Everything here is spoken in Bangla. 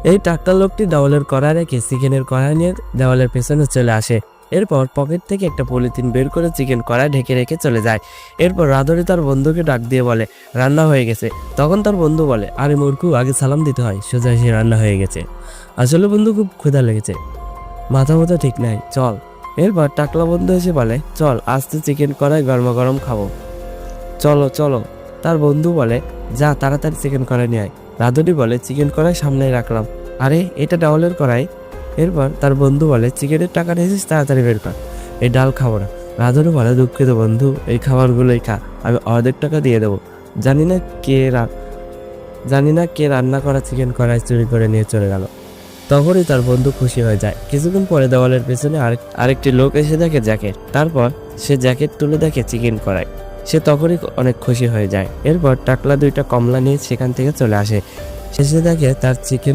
এই টাকলা লোকটি দেওয়ালের কড়াই রেখে চিকেনের কড়াই নিয়ে দেওয়ালের পেছনে চলে আসে। এরপর পকেট থেকে একটা পলিথিন বের করে চিকেন কড়াই ঢেকে রেখে চলে যায়। এরপর রাধুনী তার বন্ধুকে ডাক দিয়ে বলে রান্না হয়ে গেছে। তখন তার বন্ধু বলে আরে মূর্খু, আগে সালাম দিতে হয়, সোজা এসে রান্না হয়ে গেছে। আসলে বন্ধু খুব ক্ষুধা লেগেছে, মাথা মতো ঠিক নাই, চল। এরপর টাকলা বন্ধু এসে বলে চল আজকে চিকেন কড়াই গরমা গরম খাবো, চলো চলো। তার বন্ধু বলে যা তাড়াতাড়ি চিকেন কড়াই নিয়ে আয়। রাধুনী বলে চিকেন কড়াই সামনে রাখলাম, আরে এটা ডাউলের কড়াই। এরপর তার বন্ধু বলে চিকেনের টাকা নিয়েছিস, তাড়াতাড়ি বের কর, এই ডাল খাবো না। রাধুনী বলে দুঃখিত বন্ধু, এই খাবারগুলোই খা, আমি অর্ধেক টাকা দিয়ে দেবো। জানি না কে রান্না করা চিকেন কড়াই চুরি করে নিয়ে চলে গেল। তখনই তার বন্ধু খুশি হয়ে যায়। কিছুক্ষণ পরে দেওয়ালের পেছনে আরেকটি লোক এসে দেখে জ্যাকেট, তারপর সে জ্যাকেট তুলে দেখে চিকেন কড়াই। সে তখনই অনেক খুশি হয়ে যায়। এরপর টাকলা দুইটা কমলা নিয়ে সেখান থেকে চলে আসে। শেষে দেখে তার চিকেন